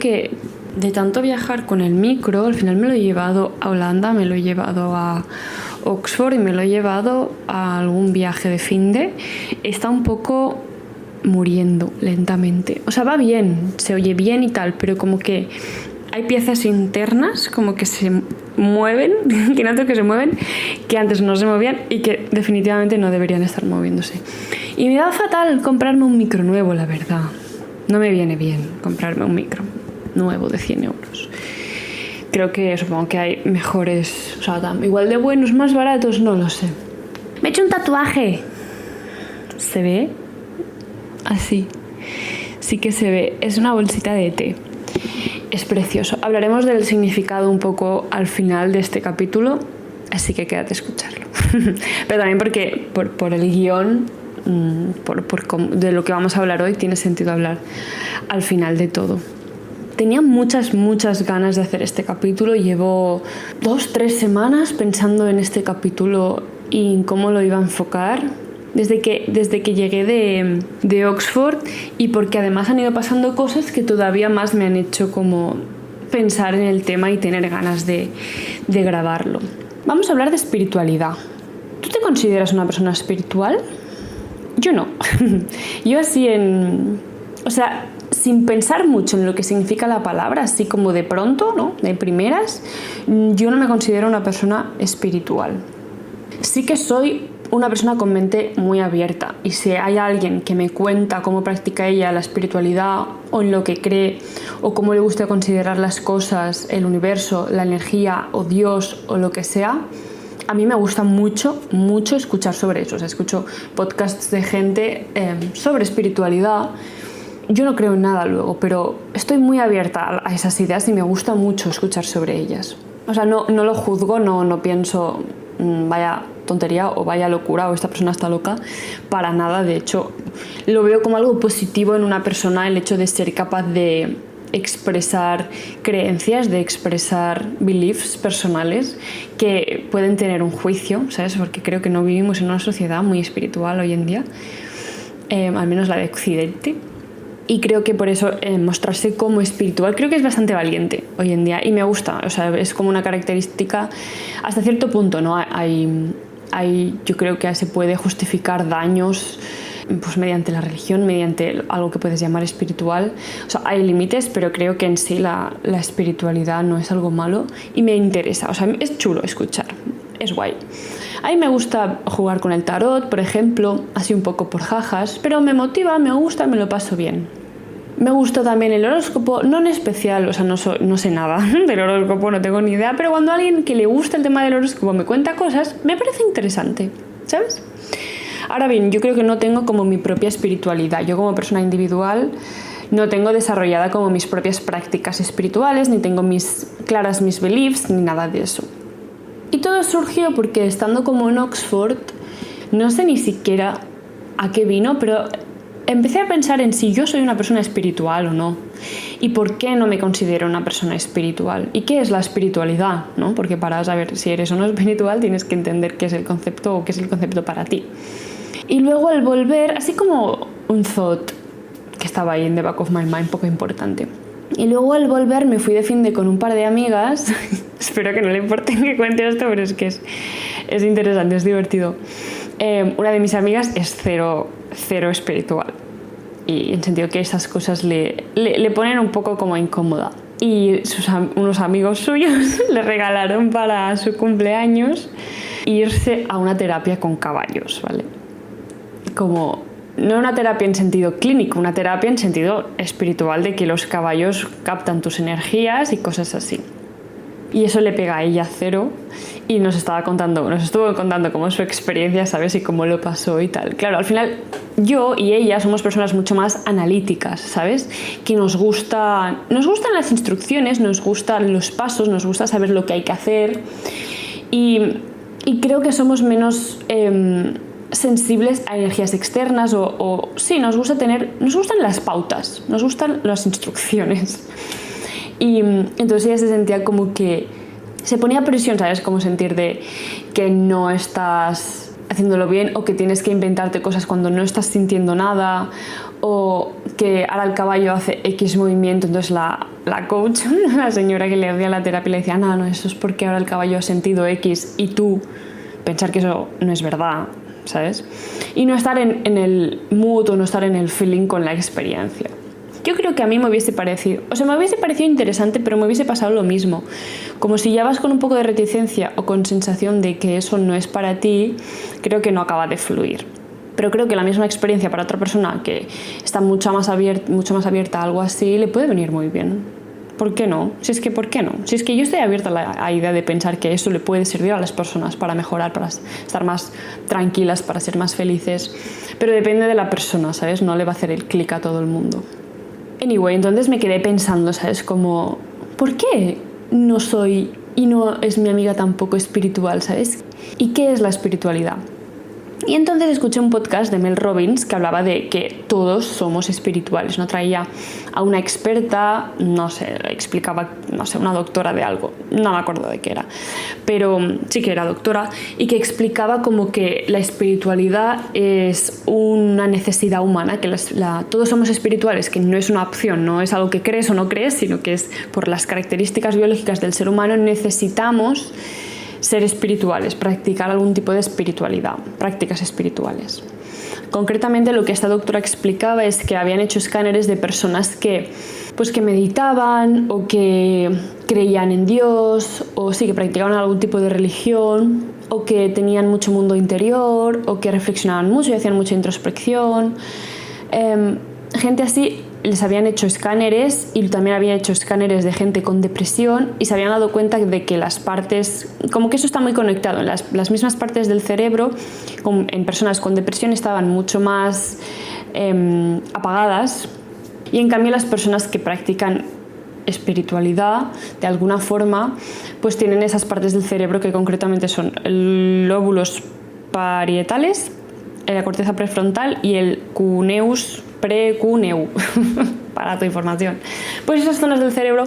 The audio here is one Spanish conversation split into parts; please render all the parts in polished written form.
que de tanto viajar con el micro, al final me lo he llevado a Holanda, me lo he llevado a Oxford y me lo he llevado a algún viaje de finde. Está un poco muriendo lentamente. O sea, va bien, se oye bien y tal, pero como que hay piezas internas como que se mueven, que noto que se mueven, que antes no se movían y que definitivamente no deberían estar moviéndose. Y me da fatal comprarme un micro nuevo, la verdad. No me viene bien comprarme un micro nuevo de 100 euros. Creo que supongo que hay mejores, o sea, igual de buenos, más baratos, no lo sé. Me he hecho un tatuaje. ¿Se ve? Así. Sí que se ve. Es una bolsita de té. Es precioso. Hablaremos del significado un poco al final de este capítulo, así que quédate a escucharlo. Pero también porque por el guión, de lo que vamos a hablar hoy, tiene sentido hablar al final de todo. Tenía muchas ganas de hacer este capítulo. Llevo 2-3 semanas pensando en este capítulo y en cómo lo iba a enfocar. Desde que llegué de Oxford, y porque además han ido pasando cosas que todavía más me han hecho como pensar en el tema y tener ganas de grabarlo. Vamos a hablar de espiritualidad. ¿Tú te consideras una persona espiritual? Yo no. Yo así sin pensar mucho en lo que significa la palabra, así como de pronto, ¿no? De primeras, yo no me considero una persona espiritual. Sí que soy una persona con mente muy abierta, y si hay alguien que me cuenta cómo practica ella la espiritualidad o en lo que cree o cómo le gusta considerar las cosas, el universo, la energía o Dios o lo que sea, a mí me gusta mucho escuchar sobre eso. O sea, escucho podcasts de gente sobre espiritualidad. Yo no creo en nada luego, pero estoy muy abierta a esas ideas y me gusta mucho escuchar sobre ellas. O sea, no lo juzgo, no pienso vaya tontería o vaya locura o esta persona está loca, para nada. De hecho, lo veo como algo positivo en una persona, el hecho de ser capaz de expresar creencias, de expresar beliefs personales que pueden tener un juicio, ¿sabes? Porque creo que no vivimos en una sociedad muy espiritual hoy en día, al menos la de Occidente. Y creo que por eso mostrarse como espiritual creo que es bastante valiente hoy en día, y me gusta. O sea, es como una característica hasta cierto punto, ¿no? Yo creo que se puede justificar daños pues mediante la religión, mediante algo que puedes llamar espiritual. O sea, hay límites, pero creo que en sí la espiritualidad no es algo malo y me interesa. O sea, es chulo escuchar, es guay. A mí me gusta jugar con el tarot, por ejemplo, así un poco por jajas, pero me motiva, me gusta, me lo paso bien. Me gusta también el horóscopo, no en especial, o sea, no sé nada del horóscopo, no tengo ni idea, pero cuando alguien que le gusta el tema del horóscopo me cuenta cosas, me parece interesante, ¿sabes? Ahora bien, yo creo que no tengo como mi propia espiritualidad. Yo como persona individual no tengo desarrollada como mis propias prácticas espirituales, ni tengo mis beliefs, ni nada de eso. Y todo surgió porque estando como en Oxford, no sé ni siquiera a qué vino, pero empecé a pensar en si yo soy una persona espiritual o no, y por qué no me considero una persona espiritual, y qué es la espiritualidad, ¿no? Porque para saber si eres o no espiritual tienes que entender qué es el concepto o qué es el concepto para ti. Y luego al volver, así como un thought que estaba ahí en the back of my mind, poco importante. Y luego al volver me fui de finde con un par de amigas. Espero que no le importe que cuente esto, pero es que es interesante, es divertido. Una de mis amigas es cero espiritual, y en sentido que esas cosas le ponen un poco como incómoda. Y unos amigos suyos le regalaron para su cumpleaños irse a una terapia con caballos, ¿vale? Como no una terapia en sentido clínico, una terapia en sentido espiritual, de que los caballos captan tus energías y cosas así. Y eso le pega a ella cero, y nos estuvo contando como su experiencia, ¿sabes? Y cómo lo pasó y tal. Claro, al final yo y ella somos personas mucho más analíticas, ¿sabes? Que nos gustan las instrucciones, nos gustan los pasos, nos gusta saber lo que hay que hacer, y creo que somos menos sensibles a energías externas, o sí, nos gustan las pautas, nos gustan las instrucciones. Y entonces ella se sentía como que se ponía presión, ¿sabes? Como sentir de que no estás haciéndolo bien, o que tienes que inventarte cosas cuando no estás sintiendo nada, o que ahora el caballo hace X movimiento, entonces la coach, la señora que le hacía la terapia, le decía, no, eso es porque ahora el caballo ha sentido X, y tú pensar que eso no es verdad, ¿sabes? Y no estar en el mood o no estar en el feeling con la experiencia. Yo creo que a mí me hubiese parecido interesante, pero me hubiese pasado lo mismo. Como si ya vas con un poco de reticencia o con sensación de que eso no es para ti, creo que no acaba de fluir. Pero creo que la misma experiencia para otra persona que está mucho más abierta a algo así, le puede venir muy bien. ¿Por qué no? ¿Por qué no? Si es que yo estoy abierta a la idea de pensar que eso le puede servir a las personas para mejorar, para estar más tranquilas, para ser más felices. Pero depende de la persona, ¿sabes? No le va a hacer el clic a todo el mundo. Anyway, entonces me quedé pensando, ¿sabes? Como, ¿por qué no soy y no es mi amiga tampoco espiritual, ¿sabes? ¿Y qué es la espiritualidad? Y entonces escuché un podcast de Mel Robbins que hablaba de que todos somos espirituales, ¿no? Traía a una experta, explicaba, una doctora de algo, no me acuerdo de qué era, pero sí que era doctora, y que explicaba como que la espiritualidad es una necesidad humana, que todos somos espirituales, que no es una opción, no es algo que crees o no crees, sino que es por las características biológicas del ser humano necesitamos ser espirituales, practicar algún tipo de espiritualidad, prácticas espirituales. Concretamente lo que esta doctora explicaba es que habían hecho escáneres de personas que meditaban o que creían en Dios o sí que practicaban algún tipo de religión o que tenían mucho mundo interior o que reflexionaban mucho y hacían mucha introspección. Gente así les habían hecho escáneres y también había hecho escáneres de gente con depresión y se habían dado cuenta de que las partes, como que eso está muy conectado, las mismas partes del cerebro en personas con depresión estaban mucho más apagadas, y en cambio las personas que practican espiritualidad de alguna forma pues tienen esas partes del cerebro que concretamente son lóbulos parietales, la corteza prefrontal y el cuneus precuneu, para tu información. Pues esas zonas del cerebro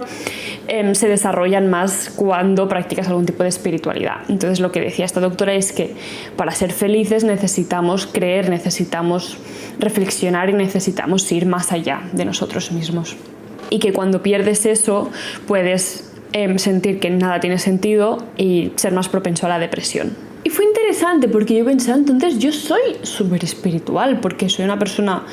se desarrollan más cuando practicas algún tipo de espiritualidad. Entonces lo que decía esta doctora es que para ser felices necesitamos creer, necesitamos reflexionar y necesitamos ir más allá de nosotros mismos. Y que cuando pierdes eso puedes sentir que nada tiene sentido y ser más propenso a la depresión. Y fue interesante porque yo pensaba, entonces yo soy súper espiritual porque soy una persona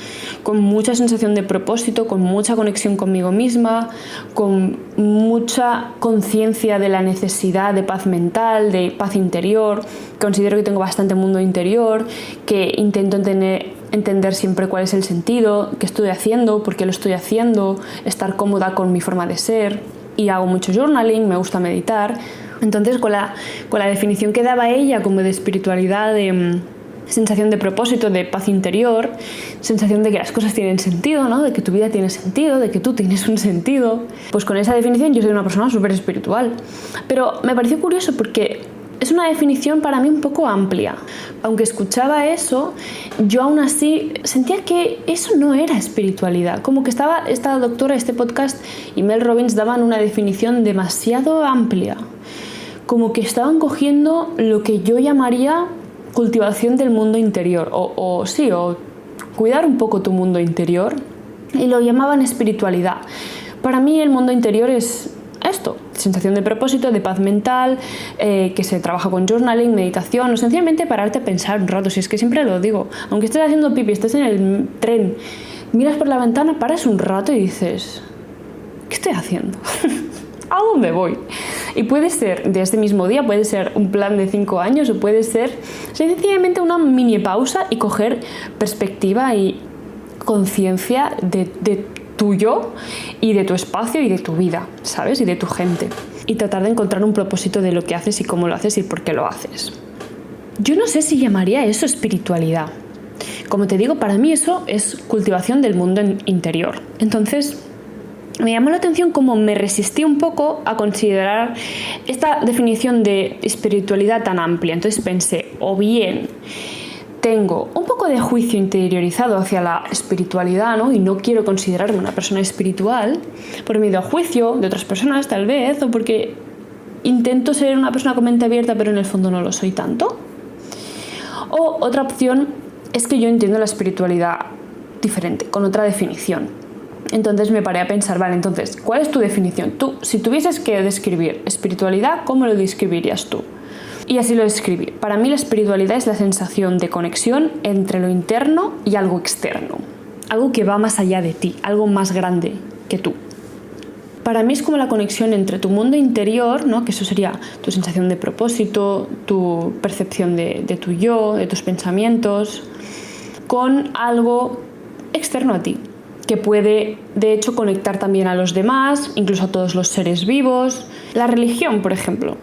con mucha sensación de propósito, con mucha conexión conmigo misma, con mucha conciencia de la necesidad de paz mental, de paz interior. Considero que tengo bastante mundo interior, que intento entender siempre cuál es el sentido, qué estoy haciendo, por qué lo estoy haciendo, estar cómoda con mi forma de ser. Y hago mucho journaling, me gusta meditar. Entonces con la definición que daba ella como de espiritualidad, de sensación de propósito, de paz interior, sensación de que las cosas tienen sentido, ¿no? De que tu vida tiene sentido, de que tú tienes un sentido, pues con esa definición yo soy una persona súper espiritual. Pero me pareció curioso porque es una definición para mí un poco amplia. Aunque escuchaba eso, yo aún así sentía que eso no era espiritualidad. Como que estaba esta doctora, este podcast y Mel Robbins daban una definición demasiado amplia. Como que estaban cogiendo lo que yo llamaría cultivación del mundo interior. O cuidar un poco tu mundo interior. Y lo llamaban espiritualidad. Para mí el mundo interior es esto, sensación de propósito, de paz mental, que se trabaja con journaling, meditación, o sencillamente pararte a pensar un rato. Si es que siempre lo digo, aunque estés haciendo pipí, estés en el tren, miras por la ventana, paras un rato y dices, ¿qué estoy haciendo? ¿A dónde voy? Y puede ser de este mismo día, puede ser un plan de 5 años o puede ser sencillamente una mini pausa y coger perspectiva y conciencia de tuyo y de tu espacio y de tu vida, ¿sabes? Y de tu gente. Y tratar de encontrar un propósito de lo que haces y cómo lo haces y por qué lo haces. Yo no sé si llamaría eso espiritualidad. Como te digo, para mí eso es cultivación del mundo interior. Entonces, me llamó la atención cómo me resistí un poco a considerar esta definición de espiritualidad tan amplia. Entonces pensé, o bien tengo un poco de juicio interiorizado hacia la espiritualidad, ¿no? Y no quiero considerarme una persona espiritual por miedo a juicio de otras personas, tal vez, o porque intento ser una persona con mente abierta, pero en el fondo no lo soy tanto. O otra opción es que yo entiendo la espiritualidad diferente, con otra definición. Entonces me paré a pensar, vale, entonces, ¿cuál es tu definición? Tú, si tuvieses que describir espiritualidad, ¿cómo lo describirías tú? Y así lo describí. Para mí la espiritualidad es la sensación de conexión entre lo interno y algo externo. Algo que va más allá de ti, algo más grande que tú. Para mí es como la conexión entre tu mundo interior, ¿no? Que eso sería tu sensación de propósito, tu percepción de tu yo, de tus pensamientos, con algo externo a ti, que puede de hecho conectar también a los demás, incluso a todos los seres vivos. La religión, por ejemplo.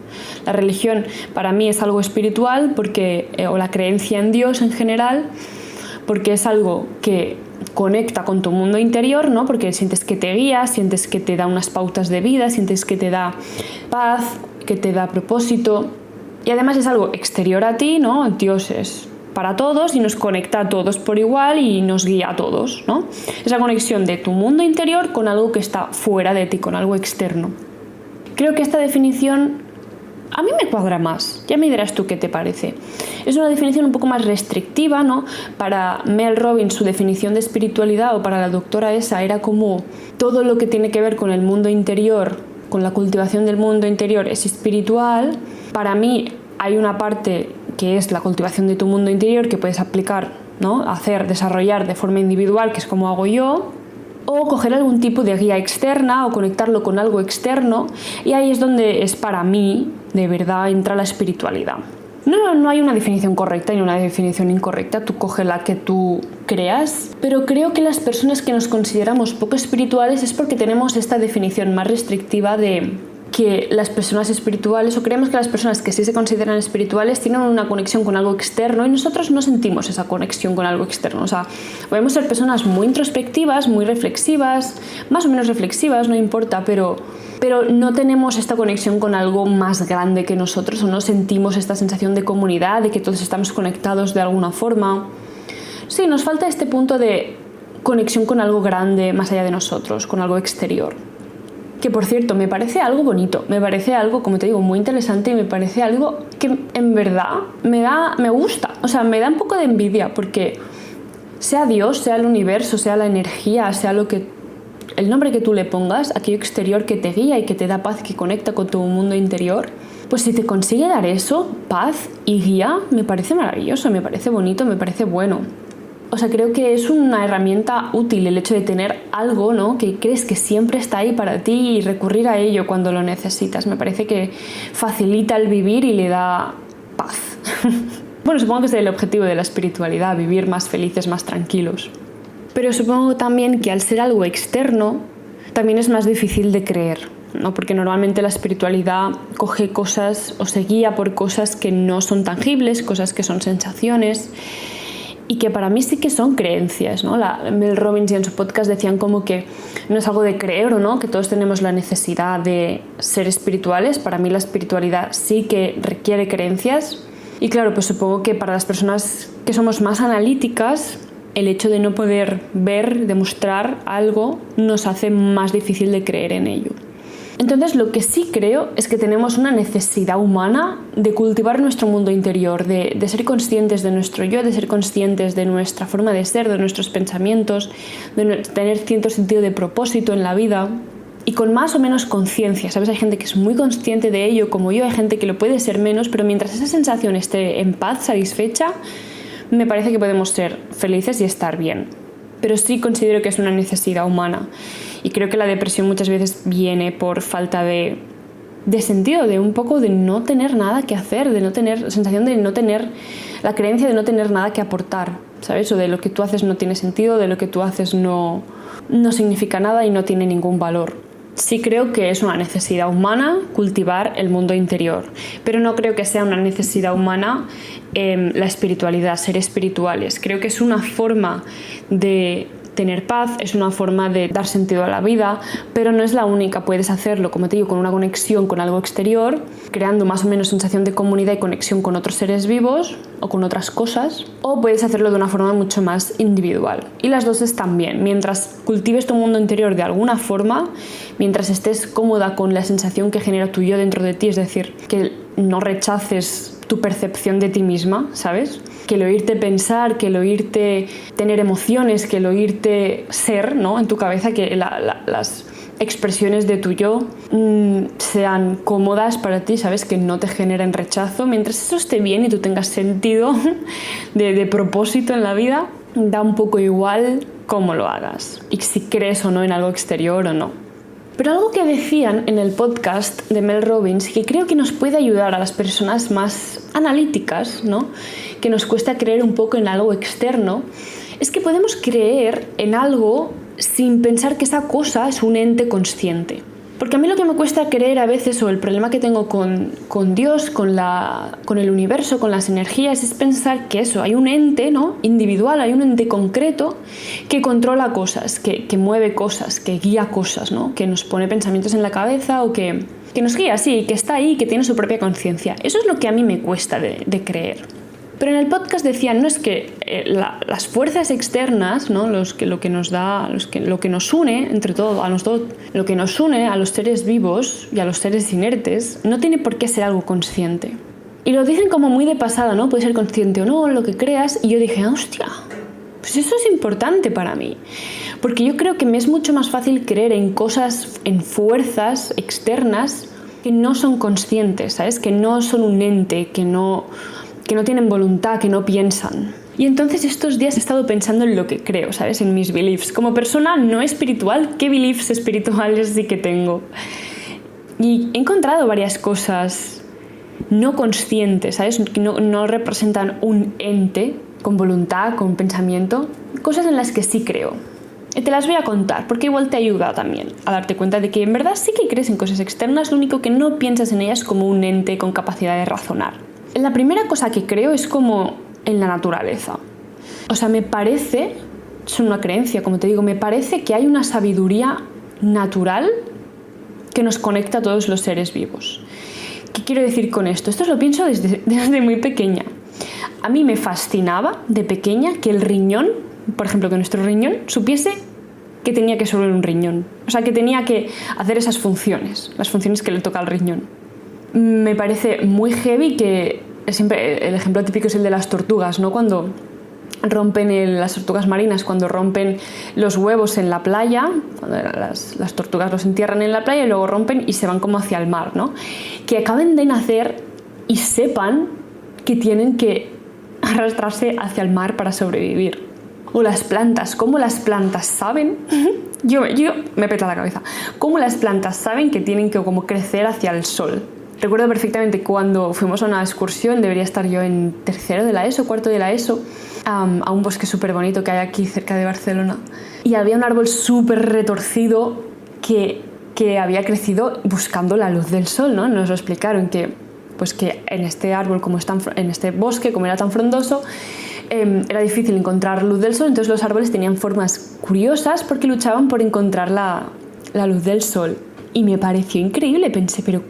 La religión para mí es algo espiritual o la creencia en Dios en general, porque es algo que conecta con tu mundo interior, ¿no? Porque sientes que te guía, sientes que te da unas pautas de vida, sientes que te da paz, que te da propósito. Y además es algo exterior a ti, ¿no? Dios es para todos y nos conecta a todos por igual y nos guía a todos, ¿no? Es la conexión de tu mundo interior con algo que está fuera de ti, con algo externo. Creo que esta definición a mí me cuadra más. Ya me dirás tú qué te parece. Es una definición un poco más restrictiva, ¿no? Para Mel Robbins, su definición de espiritualidad, o para la doctora esa, era como todo lo que tiene que ver con el mundo interior, con la cultivación del mundo interior, es espiritual. Para mí hay una parte que es la cultivación de tu mundo interior que puedes aplicar, ¿no? Desarrollar de forma individual, que es como hago yo, o coger algún tipo de guía externa o conectarlo con algo externo, y ahí es donde es para mí, de verdad, entra la espiritualidad. No hay una definición correcta ni una definición incorrecta, tú coge la que tú creas, pero creo que las personas que nos consideramos poco espirituales es porque tenemos esta definición más restrictiva de que las personas espirituales, o creemos que las personas que sí se consideran espirituales tienen una conexión con algo externo y nosotros no sentimos esa conexión con algo externo. O sea, podemos ser personas muy introspectivas, muy reflexivas, más o menos reflexivas, no importa, pero no tenemos esta conexión con algo más grande que nosotros, o no sentimos esta sensación de comunidad, de que todos estamos conectados de alguna forma. Sí, nos falta este punto de conexión con algo grande más allá de nosotros, con algo exterior. Que por cierto, me parece algo bonito, me parece algo, como te digo, muy interesante, y me parece algo que en verdad me gusta, o sea, me da un poco de envidia, porque sea Dios, sea el universo, sea la energía, sea el nombre que tú le pongas, aquello exterior que te guía y que te da paz, que conecta con tu mundo interior, pues si te consigue dar eso, paz y guía, me parece maravilloso, me parece bonito, me parece bueno. O sea, creo que es una herramienta útil el hecho de tener algo, ¿no? Que crees que siempre está ahí para ti y recurrir a ello cuando lo necesitas. Me parece que facilita el vivir y le da paz. Bueno, supongo que es el objetivo de la espiritualidad, vivir más felices, más tranquilos. Pero supongo también que al ser algo externo, también es más difícil de creer, ¿no? Porque normalmente la espiritualidad coge cosas o se guía por cosas que no son tangibles, cosas que son sensaciones, y que para mí sí que son creencias, ¿no? Mel Robbins, y en su podcast decían como que no es algo de creer o no, que todos tenemos la necesidad de ser espirituales. Para mí la espiritualidad sí que requiere creencias. Y claro, pues supongo que para las personas que somos más analíticas, el hecho de no poder ver, demostrar algo, nos hace más difícil de creer en ello. Entonces, lo que sí creo es que tenemos una necesidad humana de cultivar nuestro mundo interior, de ser conscientes de nuestro yo, de ser conscientes de nuestra forma de ser, de nuestros pensamientos, de tener cierto sentido de propósito en la vida y con más o menos conciencia, ¿sabes? Hay gente que es muy consciente de ello, como yo, hay gente que lo puede ser menos, pero mientras esa sensación esté en paz, satisfecha, me parece que podemos ser felices y estar bien. Pero sí considero que es una necesidad humana. Y creo que la depresión muchas veces viene por falta de sentido, de un poco de no tener nada que hacer, de no tener sensación de no tener, la creencia de no tener nada que aportar, ¿sabes? O de lo que tú haces no tiene sentido, de lo que tú haces no significa nada y no tiene ningún valor. Sí creo que es una necesidad humana cultivar el mundo interior, pero no creo que sea una necesidad humana la espiritualidad, ser espirituales. Creo que es una forma de tener paz, es una forma de dar sentido a la vida, pero no es la única. Puedes hacerlo, como te digo, con una conexión con algo exterior, creando más o menos sensación de comunidad y conexión con otros seres vivos o con otras cosas, o puedes hacerlo de una forma mucho más individual. Y las dos están bien. Mientras cultives tu mundo interior de alguna forma, mientras estés cómoda con la sensación que genera tu yo dentro de ti, es decir, que no rechaces tu percepción de ti misma, ¿sabes? Que el oírte pensar, que el oírte tener emociones, que el oírte ser, ¿no? En tu cabeza, que las expresiones de tu yo sean cómodas para ti, ¿sabes? Que no te generen rechazo. Mientras eso esté bien y tú tengas sentido de propósito en la vida, da un poco igual cómo lo hagas y si crees o no en algo exterior o no. Pero algo que decían en el podcast de Mel Robbins, que creo que nos puede ayudar a las personas más analíticas, ¿no? Que nos cuesta creer un poco en algo externo, es que podemos creer en algo sin pensar que esa cosa es un ente consciente. Porque a mí lo que me cuesta creer a veces, o el problema que tengo con Dios, con el universo, con las energías, es pensar que eso, hay un ente, ¿no? Individual, hay un ente concreto que controla cosas, que mueve cosas, que guía cosas, ¿no? Que nos pone pensamientos en la cabeza o que nos guía, sí, que está ahí, que tiene su propia conciencia. Eso es lo que a mí me cuesta de creer. Pero en el podcast decían, no es que las fuerzas externas, ¿no? lo que nos une entre todo, lo que nos une a los seres vivos y a los seres inertes, no tiene por qué ser algo consciente. Y lo dicen como muy de pasada, ¿no? Puede ser consciente o no, lo que creas. Y yo dije, hostia, pues eso es importante para mí. Porque yo creo que me es mucho más fácil creer en cosas, en fuerzas externas que no son conscientes, ¿sabes? Que no son un ente, que no tienen voluntad, que no piensan. Y entonces estos días he estado pensando en lo que creo, ¿sabes? En mis beliefs. Como persona no espiritual, ¿qué beliefs espirituales sí que tengo? Y he encontrado varias cosas no conscientes, ¿sabes? Que no representan un ente con voluntad, con pensamiento. Cosas en las que sí creo. Y te las voy a contar, porque igual te ayuda también a darte cuenta de que en verdad sí que crees en cosas externas, lo único que no piensas en ellas como un ente con capacidad de razonar. La primera cosa que creo es como en la naturaleza. O sea, me parece, es una creencia, como te digo, me parece que hay una sabiduría natural que nos conecta a todos los seres vivos. ¿Qué quiero decir con esto? Esto lo pienso desde muy pequeña. A mí me fascinaba de pequeña que el riñón, por ejemplo, que nuestro riñón supiese que tenía que ser un riñón. O sea, que tenía que hacer esas funciones, las funciones que le toca al riñón. Me parece muy heavy que siempre el ejemplo típico es el de las tortugas, ¿no? Cuando rompen las tortugas marinas, cuando rompen los huevos en la playa, cuando las tortugas los entierran en la playa y luego rompen y se van como hacia el mar, ¿no? Que acaben de nacer y sepan que tienen que arrastrarse hacia el mar para sobrevivir. O las plantas, ¿cómo las plantas saben? Yo me peta la cabeza. ¿Cómo las plantas saben que tienen que como crecer hacia el sol? Recuerdo perfectamente cuando fuimos a una excursión, debería estar yo en tercero de la ESO, cuarto de la ESO, a un bosque súper bonito que hay aquí cerca de Barcelona. Y había un árbol súper retorcido que había crecido buscando la luz del sol, ¿no? Nos lo explicaron que en este árbol, en este bosque, como era tan frondoso, era difícil encontrar luz del sol, entonces los árboles tenían formas curiosas porque luchaban por encontrar la luz del sol. Y me pareció increíble, pensé, pero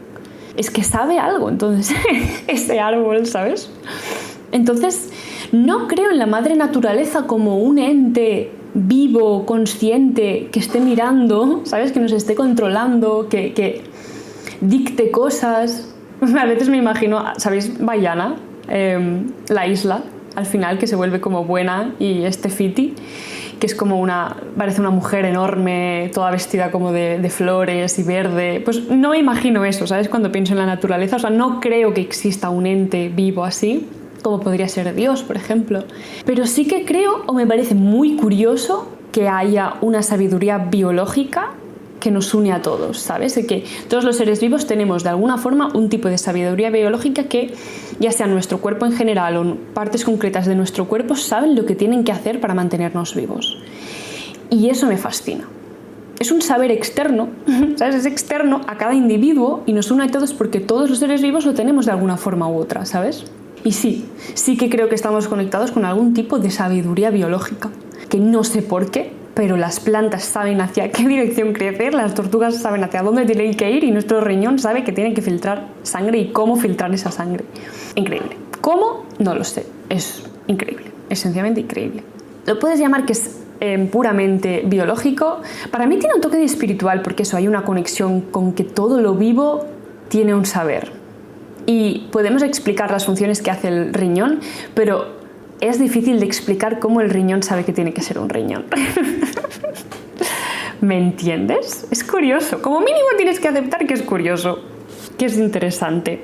es que sabe algo, entonces, ese árbol, ¿sabes? Entonces, no creo en la madre naturaleza como un ente vivo, consciente, que esté mirando, ¿sabes? Que nos esté controlando, que dicte cosas. A veces me imagino, ¿sabéis? Baiana, la isla, al final, que se vuelve como buena, y Fiti, que es como parece una mujer enorme, toda vestida como de flores y verde. Pues no me imagino eso, ¿sabes? Cuando pienso en la naturaleza, o sea, no creo que exista un ente vivo así, como podría ser Dios, por ejemplo. Pero sí que creo, o me parece muy curioso, que haya una sabiduría biológica que nos une a todos, ¿sabes? De que todos los seres vivos tenemos de alguna forma un tipo de sabiduría biológica que, ya sea nuestro cuerpo en general o partes concretas de nuestro cuerpo, saben lo que tienen que hacer para mantenernos vivos. Y eso me fascina. Es un saber externo, ¿sabes? Es externo a cada individuo y nos une a todos porque todos los seres vivos lo tenemos de alguna forma u otra, ¿sabes? Y sí que creo que estamos conectados con algún tipo de sabiduría biológica, que no sé por qué, pero las plantas saben hacia qué dirección crecer, las tortugas saben hacia dónde tienen que ir y nuestro riñón sabe que tiene que filtrar sangre y cómo filtrar esa sangre. Increíble. ¿Cómo? No lo sé. Es increíble. Es sencillamente increíble. Lo puedes llamar que es puramente biológico. Para mí tiene un toque de espiritual porque eso, hay una conexión con que todo lo vivo tiene un saber. y podemos explicar las funciones que hace el riñón, pero es difícil de explicar cómo el riñón sabe que tiene que ser un riñón. ¿Me entiendes? Es curioso. Como mínimo tienes que aceptar que es curioso, que es interesante.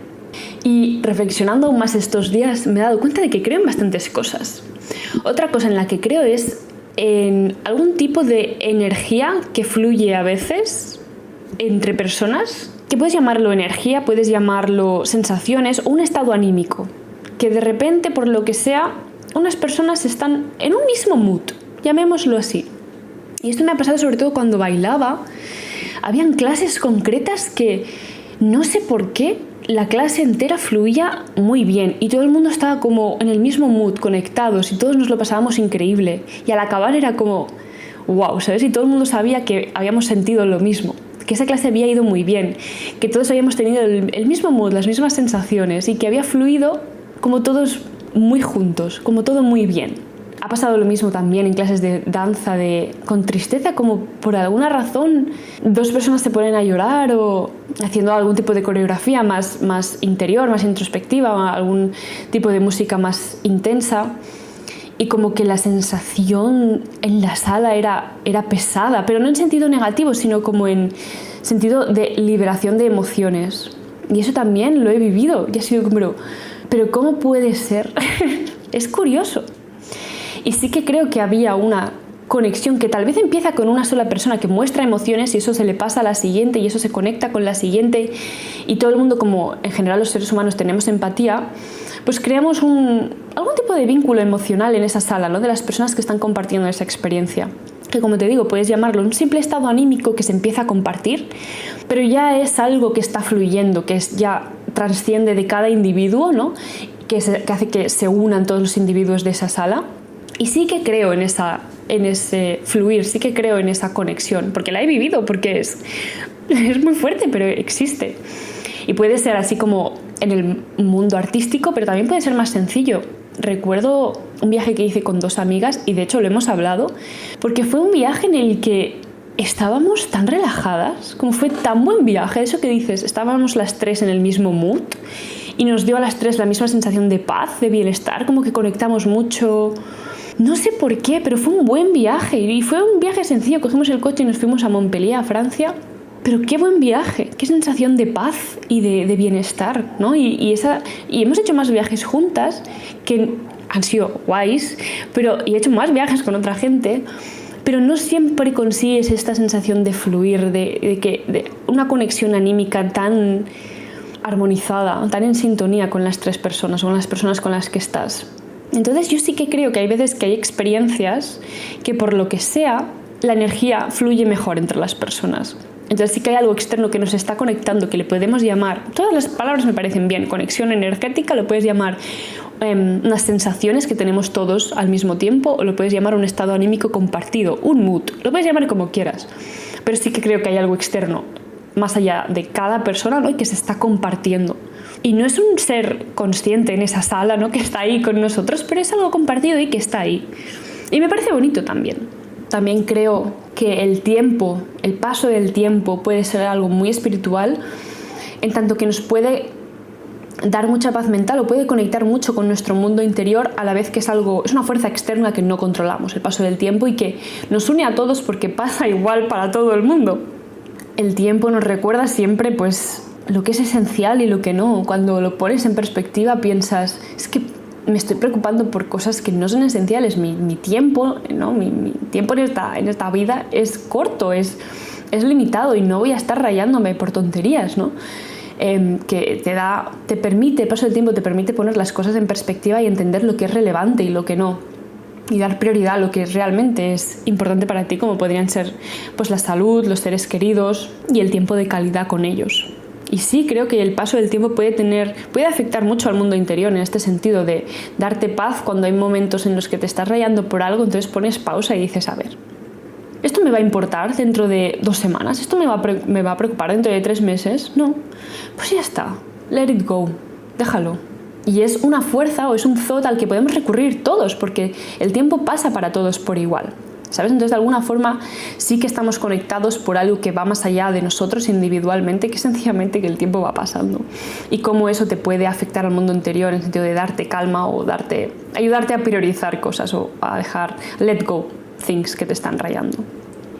Y reflexionando aún más estos días me he dado cuenta de que creo en bastantes cosas. Otra cosa en la que creo es en algún tipo de energía que fluye a veces entre personas, que puedes llamarlo energía, puedes llamarlo sensaciones o un estado anímico, que de repente, por lo que sea, unas personas están en un mismo mood, llamémoslo así. Y esto me ha pasado sobre todo cuando bailaba. Habían clases concretas que no sé por qué la clase entera fluía muy bien y todo el mundo estaba como en el mismo mood, conectados, y todos nos lo pasábamos increíble. Y al acabar era como wow, ¿sabes? Y todo el mundo sabía que habíamos sentido lo mismo, que esa clase había ido muy bien, que todos habíamos tenido el mismo mood, las mismas sensaciones y que había fluido como todos muy juntos, como todo muy bien. Ha pasado lo mismo también en clases de danza, con tristeza, como por alguna razón dos personas se ponen a llorar o haciendo algún tipo de coreografía más interior, más introspectiva, o algún tipo de música más intensa. Y como que la sensación en la sala era pesada, pero no en sentido negativo, sino como en sentido de liberación de emociones. Y eso también lo he vivido y ha sido como, pero ¿cómo puede ser? Es curioso. Y sí que creo que había una conexión que tal vez empieza con una sola persona que muestra emociones y eso se le pasa a la siguiente y eso se conecta con la siguiente y todo el mundo, como en general los seres humanos tenemos empatía, pues creamos algún tipo de vínculo emocional en esa sala, ¿no? De las personas que están compartiendo esa experiencia. Que, como te digo, puedes llamarlo un simple estado anímico que se empieza a compartir, pero ya es algo que está fluyendo, que ya trasciende de cada individuo, ¿no? Que hace que se unan todos los individuos de esa sala. Y sí que creo en ese fluir, sí que creo en esa conexión, porque la he vivido, porque es muy fuerte, pero existe. Y puede ser así como en el mundo artístico, pero también puede ser más sencillo. Recuerdo un viaje que hice con 2 amigas, y de hecho lo hemos hablado, porque fue un viaje en el que estábamos tan relajadas, como fue tan buen viaje, eso que dices, estábamos las 3 en el mismo mood, y nos dio a las 3 la misma sensación de paz, de bienestar, como que conectamos mucho. No sé por qué, pero fue un buen viaje y fue un viaje sencillo. Cogimos el coche y nos fuimos a Montpellier, a Francia. Pero qué buen viaje, qué sensación de paz y de bienestar, ¿no? Y hemos hecho más viajes juntas que han sido guays, y he hecho más viajes con otra gente, pero no siempre consigues esta sensación de fluir, de una conexión anímica tan armonizada, tan en sintonía con las 3 personas o con las personas con las que estás. Entonces yo sí que creo que hay veces que hay experiencias que por lo que sea la energía fluye mejor entre las personas. Entonces sí que hay algo externo que nos está conectando, que le podemos llamar, todas las palabras me parecen bien, conexión energética, lo puedes llamar unas sensaciones que tenemos todos al mismo tiempo, o lo puedes llamar un estado anímico compartido, un mood, lo puedes llamar como quieras, pero sí que creo que hay algo externo más allá de cada persona, ¿no? Y que se está compartiendo. Y no es un ser consciente en esa sala, ¿no? Que está ahí con nosotros, pero es algo compartido y que está ahí. Y me parece bonito también. También creo que el paso del tiempo puede ser algo muy espiritual, en tanto que nos puede dar mucha paz mental o puede conectar mucho con nuestro mundo interior, a la vez que es una fuerza externa que no controlamos, el paso del tiempo, y que nos une a todos porque pasa igual para todo el mundo. El tiempo nos recuerda siempre, pues, lo que es esencial y lo que no. Cuando lo pones en perspectiva piensas, es que me estoy preocupando por cosas que no son esenciales. Mi tiempo, ¿no? Mi tiempo en esta vida es corto, es limitado y no voy a estar rayándome por tonterías, ¿no? Que te permite, el paso del tiempo te permite poner las cosas en perspectiva y entender lo que es relevante y lo que no. Y dar prioridad a lo que realmente es importante para ti, como podrían ser pues la salud, los seres queridos y el tiempo de calidad con ellos. Y sí, creo que el paso del tiempo puede afectar mucho al mundo interior, en este sentido de darte paz cuando hay momentos en los que te estás rayando por algo, entonces pones pausa y dices, a ver, ¿esto me va a importar dentro de 2 semanas? ¿Esto me va a preocupar dentro de 3 meses? No, pues ya está, let it go, déjalo. Y es una fuerza o es un thought al que podemos recurrir todos, porque el tiempo pasa para todos por igual. ¿sabes? Entonces, de alguna forma, sí que estamos conectados por algo que va más allá de nosotros individualmente, que es sencillamente que el tiempo va pasando. Y cómo eso te puede afectar al mundo interior en el sentido de darte calma o ayudarte a priorizar cosas o a dejar, let go things que te están rayando.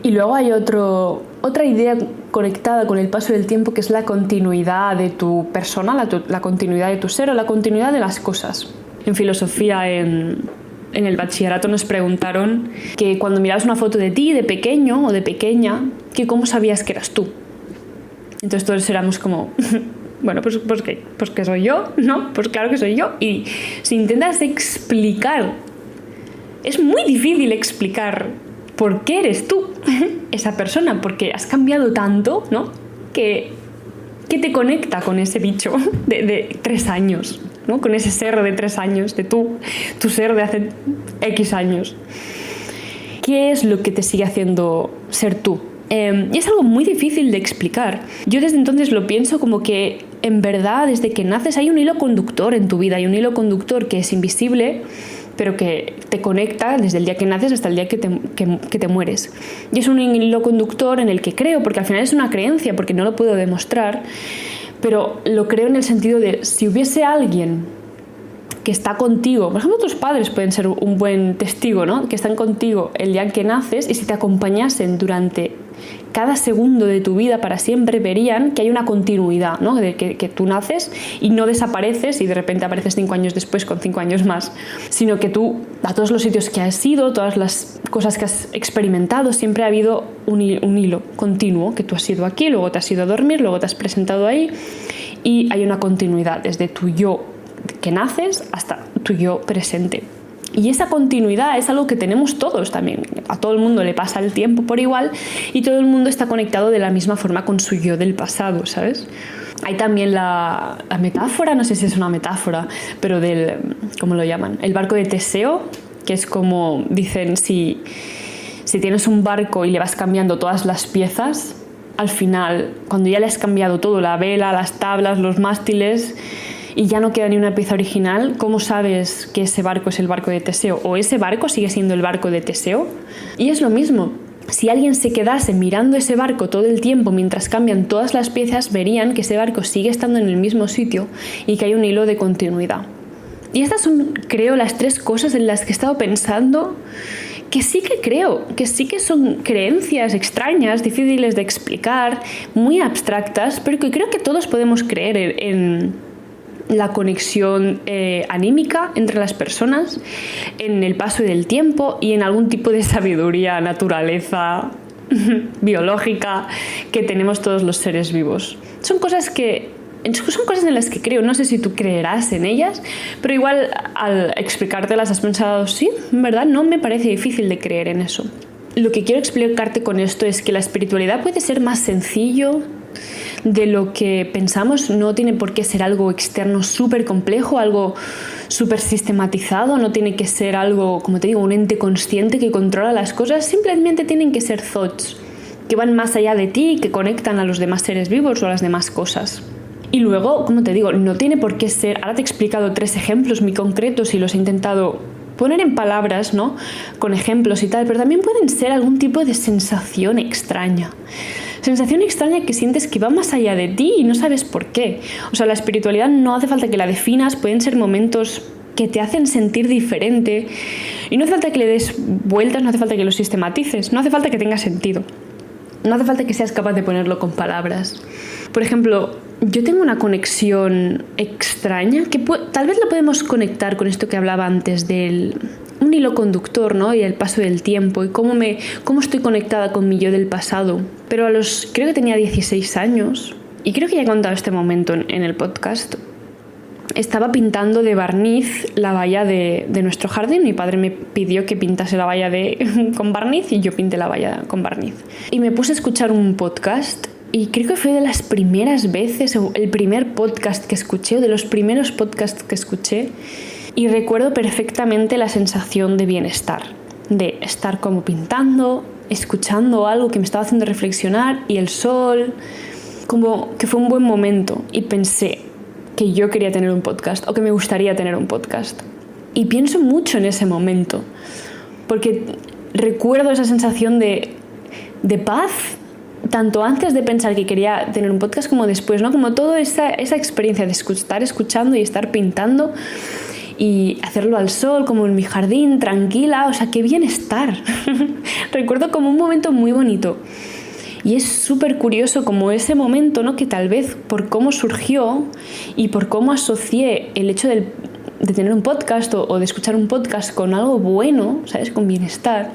Y luego hay otra idea conectada con el paso del tiempo, que es la continuidad de tu persona, la continuidad de tu ser o la continuidad de las cosas. En filosofía, en el bachillerato nos preguntaron que cuando mirabas una foto de ti de pequeño o de pequeña, que cómo sabías que eras tú. Entonces todos éramos como, bueno, pues ¿qué? Pues que soy yo, ¿no? Pues claro que soy yo. Y si intentas explicar, es muy difícil explicar por qué eres tú, esa persona, porque has cambiado tanto, ¿no? Que te conecta con ese bicho de 3 años, ¿no? Con ese ser de 3 años, de tu ser de hace X años. ¿Qué es lo que te sigue haciendo ser tú? Y es algo muy difícil de explicar. Yo desde entonces lo pienso como que en verdad desde que naces hay un hilo conductor en tu vida, hay un hilo conductor que es invisible, pero que te conecta desde el día que naces hasta el día que te mueres. Y es un hilo conductor en el que creo, porque al final es una creencia, porque no lo puedo demostrar, pero lo creo en el sentido de si hubiese alguien que está contigo, por ejemplo tus padres pueden ser un buen testigo, ¿no? Que están contigo el día en que naces, y si te acompañasen durante cada segundo de tu vida para siempre, verían que hay una continuidad, ¿no? De que tú naces y no desapareces y de repente apareces 5 años después con 5 años más, sino que tú, a todos los sitios que has ido, todas las cosas que has experimentado, siempre ha habido un hilo continuo, que tú has ido aquí, luego te has ido a dormir, luego te has presentado ahí, y hay una continuidad desde tu yo que naces hasta tu yo presente. Y esa continuidad es algo que tenemos todos también. A todo el mundo le pasa el tiempo por igual y todo el mundo está conectado de la misma forma con su yo del pasado, ¿sabes? Hay también la metáfora, no sé si es una metáfora, pero ¿cómo lo llaman? El barco de Teseo, que es como dicen, si tienes un barco y le vas cambiando todas las piezas, al final, cuando ya le has cambiado todo, la vela, las tablas, los mástiles, y ya no queda ni una pieza original, ¿cómo sabes que ese barco es el barco de Teseo? ¿O ese barco sigue siendo el barco de Teseo? Y es lo mismo. Si alguien se quedase mirando ese barco todo el tiempo mientras cambian todas las piezas, verían que ese barco sigue estando en el mismo sitio y que hay un hilo de continuidad. Y estas son, creo, las 3 cosas en las que he estado pensando que sí que creo, que sí que son creencias extrañas, difíciles de explicar, muy abstractas, pero que creo que todos podemos creer en la conexión anímica entre las personas, en el paso del tiempo y en algún tipo de sabiduría, naturaleza biológica que tenemos todos los seres vivos. Son cosas en las que creo. No sé si tú creerás en ellas, pero igual al explicártelas has pensado, sí, en verdad no me parece difícil de creer en eso. Lo que quiero explicarte con esto es que la espiritualidad puede ser más sencillo de lo que pensamos. No tiene por qué ser algo externo súper complejo, algo súper sistematizado, no tiene que ser algo, como te digo, un ente consciente que controla las cosas, simplemente tienen que ser thoughts que van más allá de ti y que conectan a los demás seres vivos o a las demás cosas. Y luego, como te digo, no tiene por qué ser, ahora te he explicado 3 ejemplos muy concretos y los he intentado poner en palabras, ¿no? Con ejemplos y tal, pero también pueden ser algún tipo de sensación extraña. Sensación extraña que sientes que va más allá de ti y no sabes por qué. O sea, la espiritualidad no hace falta que la definas, pueden ser momentos que te hacen sentir diferente y no hace falta que le des vueltas, no hace falta que lo sistematices, no hace falta que tenga sentido. No hace falta que seas capaz de ponerlo con palabras. Por ejemplo, yo tengo una conexión extraña que tal vez la podemos conectar con esto que hablaba antes del un hilo conductor, ¿no? Y el paso del tiempo y cómo estoy conectada con mi yo del pasado. Pero creo que tenía 16 años y creo que ya he contado este momento en el podcast. Estaba pintando de barniz la valla de nuestro jardín. Mi padre me pidió que pintase la valla con barniz y yo pinté la valla con barniz. Y me puse a escuchar un podcast y creo que fue de las primeras veces, o el primer podcast que escuché, o de los primeros podcasts que escuché. Y recuerdo perfectamente la sensación de bienestar, de estar como pintando, escuchando algo que me estaba haciendo reflexionar y el sol, como que fue un buen momento. Y pensé que yo quería tener un podcast o que me gustaría tener un podcast. Y pienso mucho en ese momento, porque recuerdo esa sensación de paz, tanto antes de pensar que quería tener un podcast como después, ¿no? Como toda esa experiencia de estar escuchando y estar pintando y hacerlo al sol, como en mi jardín, tranquila, o sea, qué bienestar. Recuerdo como un momento muy bonito. Y es súper curioso como ese momento, ¿no? Que tal vez por cómo surgió y por cómo asocié el hecho de tener un podcast o de escuchar un podcast con algo bueno, ¿sabes? Con bienestar,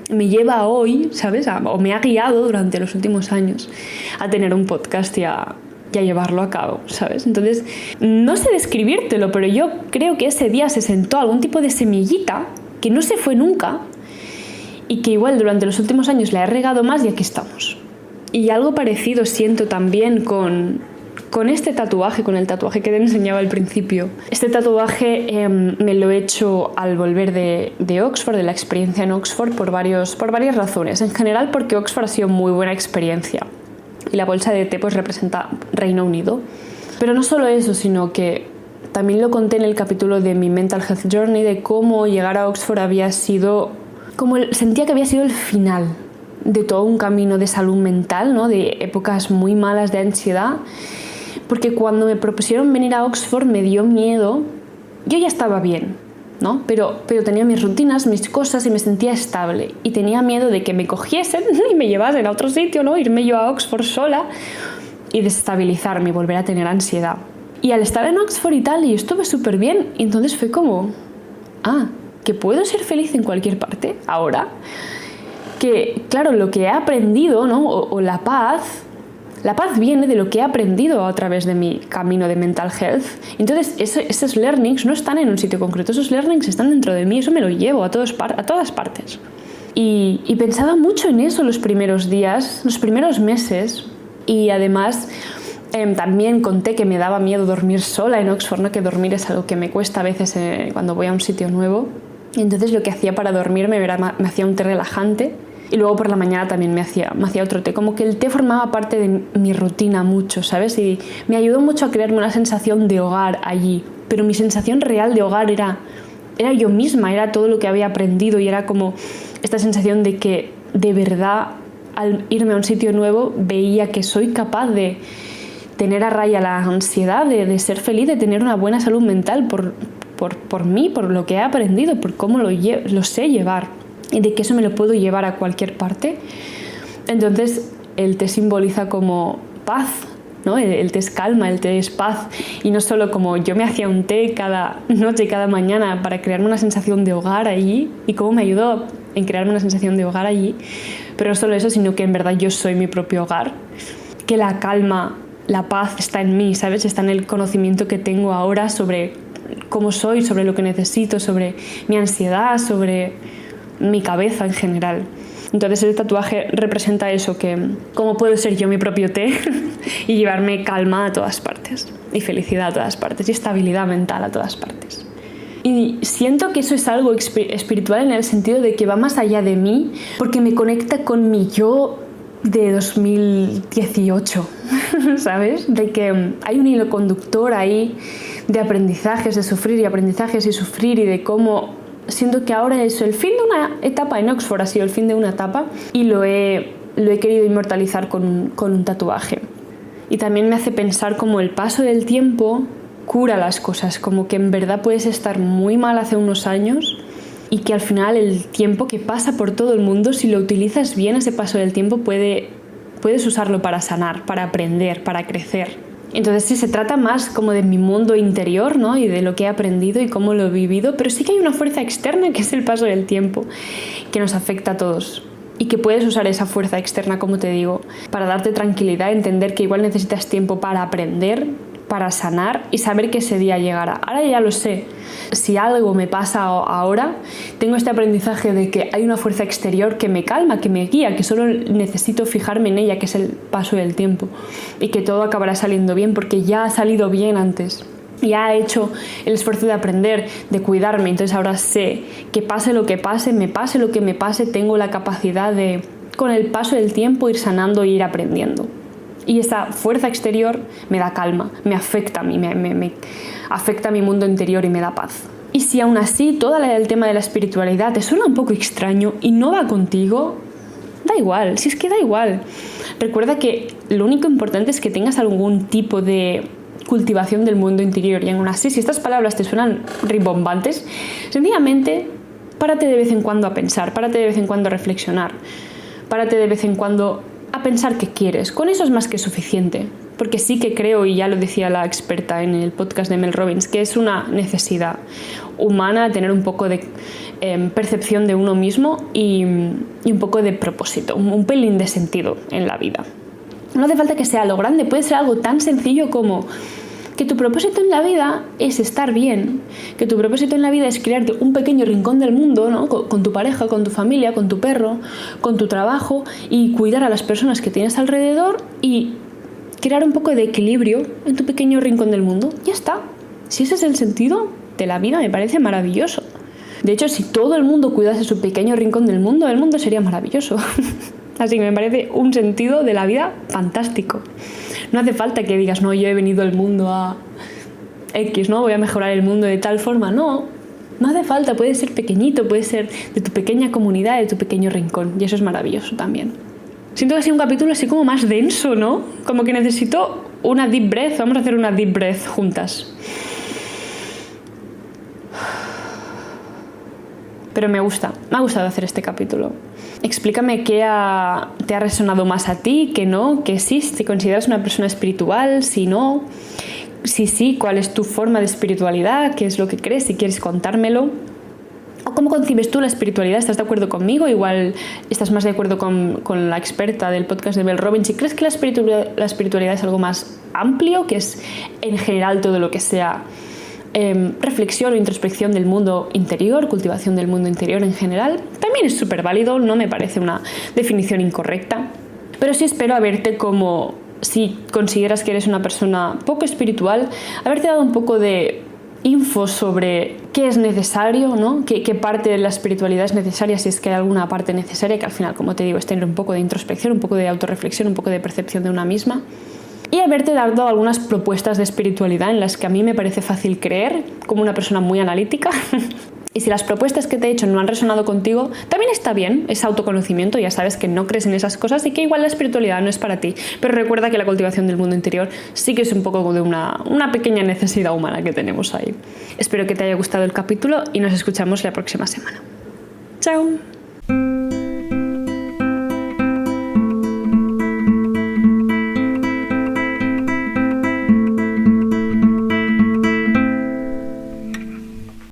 me lleva hoy, ¿sabes? O me ha guiado durante los últimos años a tener un podcast y a llevarlo a cabo, ¿sabes? Entonces, no sé describírtelo, pero yo creo que ese día se sentó algún tipo de semillita que no se fue nunca y que igual durante los últimos años la he regado más y aquí estamos. Y algo parecido siento también con este tatuaje, con el tatuaje que te enseñaba al principio. Este tatuaje me lo he hecho al volver de Oxford, de la experiencia en Oxford, por varias razones. En general porque Oxford ha sido muy buena experiencia y la bolsa de té pues representa Reino Unido. Pero no solo eso, sino que también lo conté en el capítulo de mi Mental Health Journey, de cómo llegar a Oxford había sido, sentía que había sido el final de todo un camino de salud mental, ¿no? De épocas muy malas de ansiedad, porque cuando me propusieron venir a Oxford me dio miedo. Yo ya estaba bien, ¿no? Pero tenía mis rutinas, mis cosas y me sentía estable y tenía miedo de que me cogiesen y me llevasen a otro sitio, ¿no? Irme yo a Oxford sola y desestabilizarme y volver a tener ansiedad. Y al estar en Oxford y tal, y estuve súper bien, y entonces fue como, que puedo ser feliz en cualquier parte ahora. Que, claro, lo que he aprendido, ¿no? o la paz viene de lo que he aprendido a través de mi camino de mental health. Entonces, esos learnings no están en un sitio concreto, esos learnings están dentro de mí, eso me lo llevo a todas partes. Y pensaba mucho en eso los primeros días, los primeros meses, y además también conté que me daba miedo dormir sola en Oxford, ¿no? Que dormir es algo que me cuesta a veces cuando voy a un sitio nuevo. Y entonces lo que hacía para dormirme me hacía un té relajante y luego por la mañana también me hacía otro té. Como que el té formaba parte de mi rutina mucho, ¿sabes? Y me ayudó mucho a crearme una sensación de hogar allí. Pero mi sensación real de hogar era yo misma, era todo lo que había aprendido y era como esta sensación de que de verdad al irme a un sitio nuevo veía que soy capaz de tener a raya la ansiedad, de ser feliz, de tener una buena salud mental por mí, por lo que he aprendido, por cómo lo sé llevar y de que eso me lo puedo llevar a cualquier parte. Entonces el té simboliza como paz, ¿no? El té es calma, el té es paz, y no solo como yo me hacía un té cada noche y cada mañana para crearme una sensación de hogar allí y cómo me ayudó en crearme una sensación de hogar allí, pero no solo eso, sino que en verdad yo soy mi propio hogar, que la calma, la paz está en mí, ¿sabes? Está en el conocimiento que tengo ahora sobre cómo soy, sobre lo que necesito, sobre mi ansiedad, sobre mi cabeza en general. Entonces el tatuaje representa eso, que cómo puedo ser yo mi propio té y llevarme calma a todas partes, y felicidad a todas partes, y estabilidad mental a todas partes. Y siento que eso es algo espiritual en el sentido de que va más allá de mí, porque me conecta con mi yo de 2018, ¿sabes? De que hay un hilo conductor ahí de aprendizajes, de sufrir y aprendizajes y sufrir, y de cómo siento que ahora es el fin de una etapa en Oxford, ha sido el fin de una etapa, y lo he querido inmortalizar con un tatuaje. Y también me hace pensar cómo el paso del tiempo cura las cosas, como que en verdad puedes estar muy mal hace unos años y que al final el tiempo que pasa por todo el mundo, si lo utilizas bien, ese paso del tiempo puedes usarlo para sanar, para aprender, para crecer. Entonces sí, se trata más como de mi mundo interior, ¿no? Y de lo que he aprendido y cómo lo he vivido, pero sí que hay una fuerza externa que es el paso del tiempo, que nos afecta a todos. Y que puedes usar esa fuerza externa, como te digo, para darte tranquilidad, entender que igual necesitas tiempo para aprender, para sanar y saber que ese día llegará. Ahora ya lo sé. Si algo me pasa ahora, tengo este aprendizaje de que hay una fuerza exterior que me calma, que me guía, que solo necesito fijarme en ella, que es el paso del tiempo, y que todo acabará saliendo bien porque ya ha salido bien antes. Ya he hecho el esfuerzo de aprender, de cuidarme, entonces ahora sé que pase lo que pase, me pase lo que me pase, tengo la capacidad de, con el paso del tiempo, ir sanando e ir aprendiendo. Y esa fuerza exterior me da calma, me afecta a mí, me afecta a mi mundo interior y me da paz. Y si aún así todo el tema de la espiritualidad te suena un poco extraño y no va contigo, da igual, si es que da igual. Recuerda que lo único importante es que tengas algún tipo de cultivación del mundo interior, y aún así, si estas palabras te suenan rimbombantes, sencillamente párate de vez en cuando a pensar, párate de vez en cuando a reflexionar, párate de vez en cuando a pensar qué quieres. Con eso es más que suficiente, porque sí que creo, y ya lo decía la experta en el podcast de Mel Robbins, que es una necesidad humana tener un poco de percepción de uno mismo y un poco de propósito, un pelín de sentido en la vida. No hace falta que sea algo grande, puede ser algo tan sencillo como que tu propósito en la vida es estar bien, que tu propósito en la vida es crearte un pequeño rincón del mundo, ¿no? Con tu pareja, con tu familia, con tu perro, con tu trabajo, y cuidar a las personas que tienes alrededor y crear un poco de equilibrio en tu pequeño rincón del mundo. Ya está. Si ese es el sentido de la vida, me parece maravilloso. De hecho, si todo el mundo cuidase su pequeño rincón del mundo, el mundo sería maravilloso. Así que me parece un sentido de la vida fantástico. No hace falta que digas, no, yo he venido al mundo a X, ¿no? Voy a mejorar el mundo de tal forma. No hace falta, puede ser pequeñito, puede ser de tu pequeña comunidad, de tu pequeño rincón. Y eso es maravilloso también. Siento que ha sido un capítulo así como más denso, ¿no? Como que necesito una deep breath. Vamos a hacer una deep breath juntas. Pero me ha gustado hacer este capítulo. Explícame qué te ha resonado más a ti, qué no, qué sí, si te consideras una persona espiritual, si no, si sí, cuál es tu forma de espiritualidad, qué es lo que crees, si quieres contármelo. O cómo concibes tú la espiritualidad, ¿estás de acuerdo conmigo? Igual estás más de acuerdo con la experta del podcast de Mel Robbins. Si crees que la espiritualidad es algo más amplio, que es en general todo lo que sea reflexión o introspección del mundo interior, cultivación del mundo interior en general, también es súper válido, no me parece una definición incorrecta, pero sí espero haberte, como si consideras que eres una persona poco espiritual, haberte dado un poco de info sobre qué es necesario, ¿no? ¿Qué parte de la espiritualidad es necesaria, si es que hay alguna parte necesaria, que al final, como te digo, es tener un poco de introspección, un poco de autorreflexión, un poco de percepción de una misma. Y haberte dado algunas propuestas de espiritualidad en las que a mí me parece fácil creer, como una persona muy analítica. Y si las propuestas que te he hecho no han resonado contigo, también está bien, es autoconocimiento, ya sabes que no crees en esas cosas y que igual la espiritualidad no es para ti. Pero recuerda que la cultivación del mundo interior sí que es un poco de una pequeña necesidad humana que tenemos ahí. Espero que te haya gustado el capítulo y nos escuchamos la próxima semana. ¡Chao!